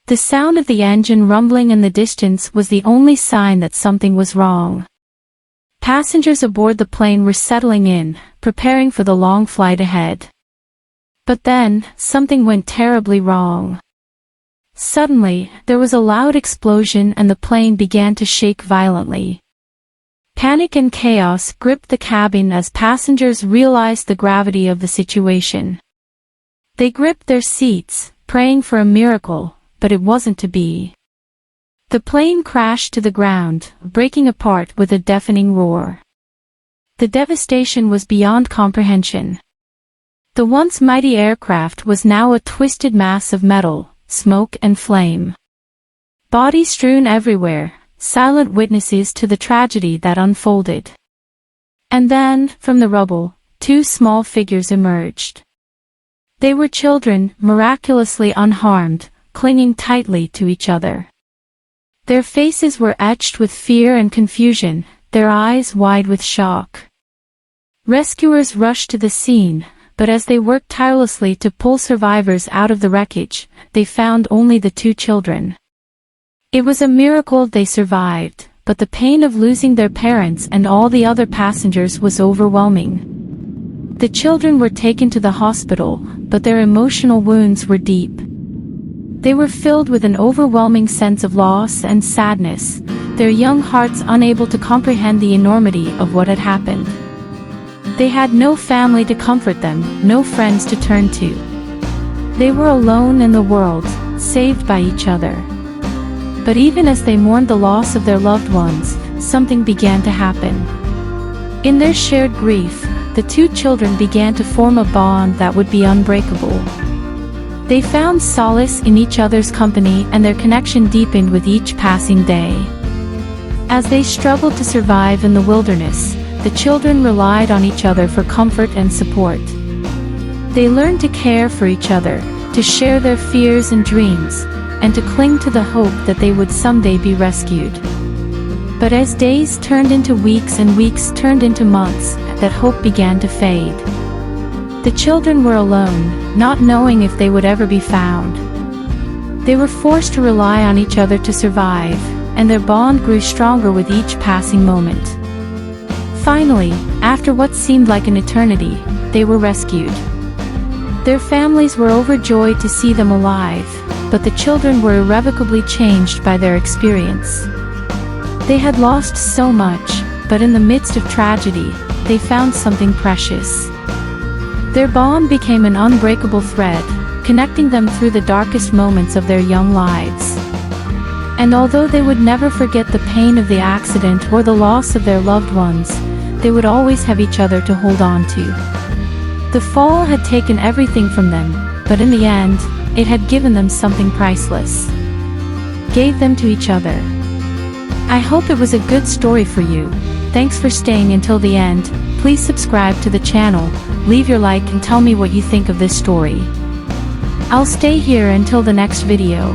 The sound of the engine rumbling in the distance was the only sign that something was wrong. Passengers aboard the plane were settling in, preparing for the long flight ahead. But then, something went terribly wrong. Suddenly, there was a loud explosion and the plane began to shake violently. Panic and chaos gripped the cabin as passengers realized the gravity of the situation. They gripped their seats, praying for a miracle, but it wasn't to be. The plane crashed to the ground, breaking apart with a deafening roar. The devastation was beyond comprehension. The once mighty aircraft was now a twisted mass of metal, smoke and flame. Bodies strewn everywhere, silent witnesses to the tragedy that unfolded. And then, from the rubble, two small figures emerged. They were children, miraculously unharmed, clinging tightly to each other. Their faces were etched with fear and confusion, their eyes wide with shock. Rescuers rushed to the scene, but as they worked tirelessly to pull survivors out of the wreckage, they found only the two children. It was a miracle they survived, but the pain of losing their parents and all the other passengers was overwhelming. The children were taken to the hospital, but their emotional wounds were deep. They were filled with an overwhelming sense of loss and sadness, their young hearts unable to comprehend the enormity of what had happened. They had no family to comfort them, no friends to turn to. They were alone in the world, saved by each other. But even as they mourned the loss of their loved ones, something began to happen. In their shared grief, the two children began to form a bond that would be unbreakable. They found solace in each other's company and their connection deepened with each passing day. As they struggled to survive in the wilderness, the children relied on each other for comfort and support. They learned to care for each other, to share their fears and dreams, and to cling to the hope that they would someday be rescued. But as days turned into weeks and weeks turned into months, that hope began to fade. The children were alone, not knowing if they would ever be found. They were forced to rely on each other to survive, and their bond grew stronger with each passing moment. Finally, after what seemed like an eternity, they were rescued. Their families were overjoyed to see them alive, but the children were irrevocably changed by their experience. They had lost so much, but in the midst of tragedy, they found something precious. Their bond became an unbreakable thread, connecting them through the darkest moments of their young lives. And although they would never forget the pain of the accident or the loss of their loved ones, they would always have each other to hold on to. The fall had taken everything from them, but in the end, it had given them something priceless. Gave them to each other. I hope it was a good story for you. Thanks for staying until the end. Please subscribe to the channel, leave your like and tell me what you think of this story. I'll stay here until the next video.